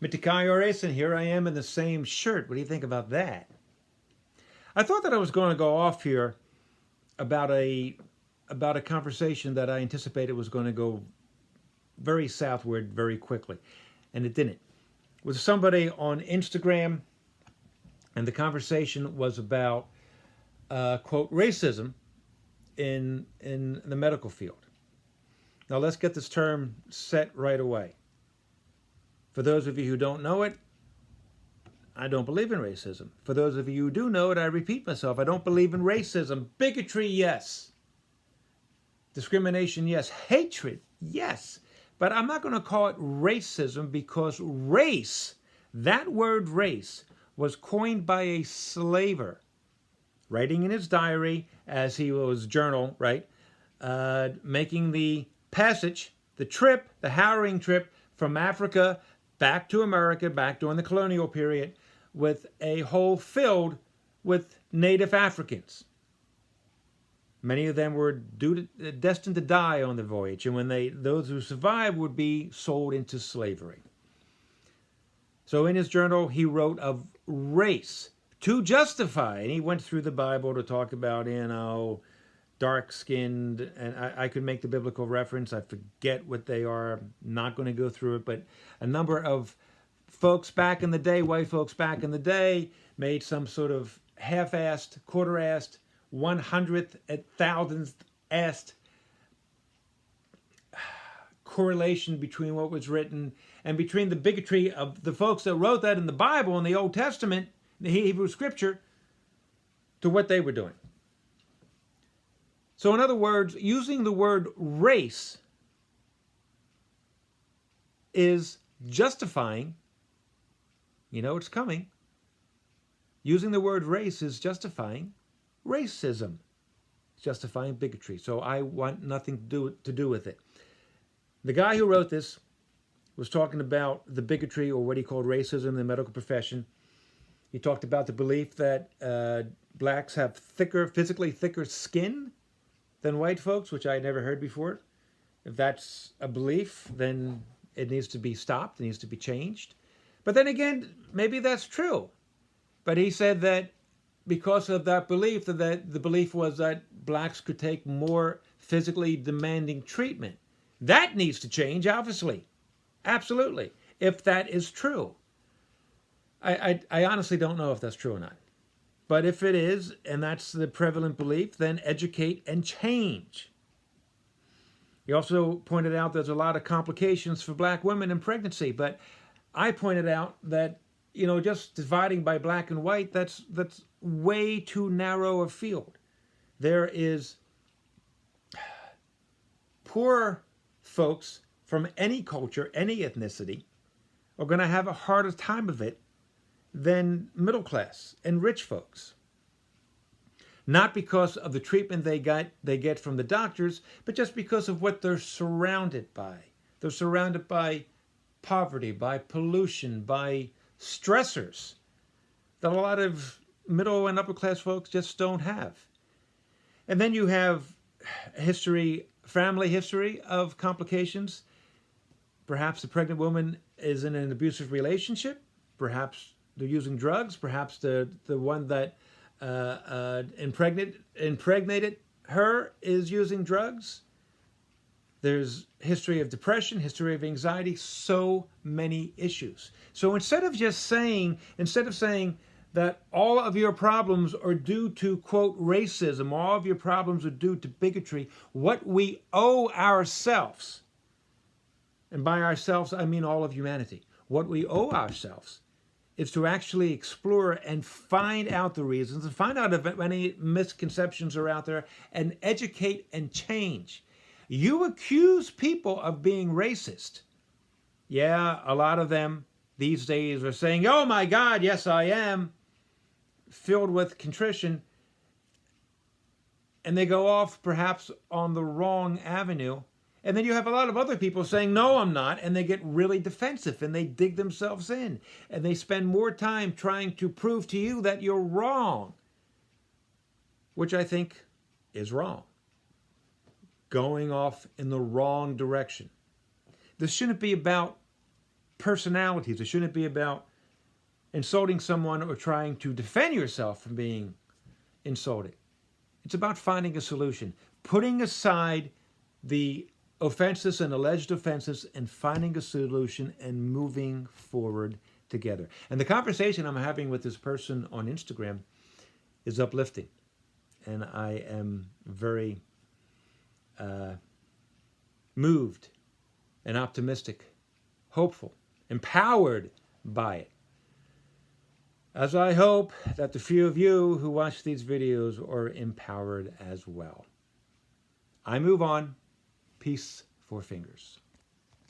Mitikai Ores, and here I am in the same shirt. What do you think about that? I thought that I was going to go off here about a conversation that I anticipated was going to go very southward very quickly, and it didn't. With somebody on Instagram, and the conversation was about quote racism in the medical field. Now let's get this term set right away. For those of you who don't know it, I don't believe in racism. For those of you who do know it, I repeat myself. I don't believe in racism. Bigotry, yes. Discrimination, yes. Hatred, yes. But I'm not going to call it racism because race, that word race, was coined by a slaver, writing in his diary as he was journal, right? Making the passage, the trip, the harrowing trip from Africa back to America, back during the colonial period, with a hole filled with native Africans. Many of them were destined to die on the voyage, and when those who survived would be sold into slavery. So in his journal, he wrote of race to justify, and he went through the Bible to talk about, dark-skinned, and I could make the biblical reference. I forget what they are. I'm not going to go through it, but a number of folks back in the day, white folks back in the day, made some sort of half-assed, quarter-assed, 100th, 1,000th-assed correlation between what was written and between the bigotry of the folks that wrote that in the Bible, in the Old Testament, the Hebrew Scripture, to what they were doing. So in other words, using the word race is justifying, it's coming. Using the word race is justifying racism, justifying bigotry. So I want nothing to do with it. The guy who wrote this was talking about the bigotry, or what he called racism, in the medical profession. He talked about the belief that blacks have physically thicker skin than white folks, which I had never heard before. If that's a belief, then it needs to be stopped, it needs to be changed. But then again, maybe that's true. But he said that because of that belief, that the belief was that blacks could take more physically demanding treatment. That needs to change, obviously. Absolutely. If that is true. I honestly don't know if that's true or not. But if it is, and that's the prevalent belief, then educate and change. He also pointed out there's a lot of complications for black women in pregnancy. But I pointed out that, just dividing by black and white, that's way too narrow a field. There is poor folks from any culture, any ethnicity, are going to have a harder time of it than middle class and rich folks. Not because of the treatment they get from the doctors, but just because of what they're surrounded by. They're surrounded by poverty, by pollution, by stressors that a lot of middle and upper class folks just don't have. And then you have family history of complications. Perhaps the pregnant woman is in an abusive relationship. Perhaps they're using drugs. Perhaps the one that impregnated her is using drugs. There's history of depression, history of anxiety, so many issues. So instead of saying that all of your problems are due to, quote, racism, all of your problems are due to bigotry, what we owe ourselves, and by ourselves I mean all of humanity, what we owe ourselves is to actually explore and find out the reasons, and find out if any misconceptions are out there, and educate and change. You accuse people of being racist. Yeah, a lot of them these days are saying, oh my God, yes I am, filled with contrition, and they go off perhaps on the wrong avenue. And then you have a lot of other people saying, no, I'm not, and they get really defensive and they dig themselves in and they spend more time trying to prove to you that you're wrong, which I think is wrong. Going off in the wrong direction. This shouldn't be about personalities. It shouldn't be about insulting someone or trying to defend yourself from being insulted. It's about finding a solution, putting aside the offenses and alleged offenses and finding a solution and moving forward together. And the conversation I'm having with this person on Instagram is uplifting. And I am very moved and optimistic, hopeful, empowered by it. As I hope that the few of you who watch these videos are empowered as well. I move on. Peace, 4 fingers.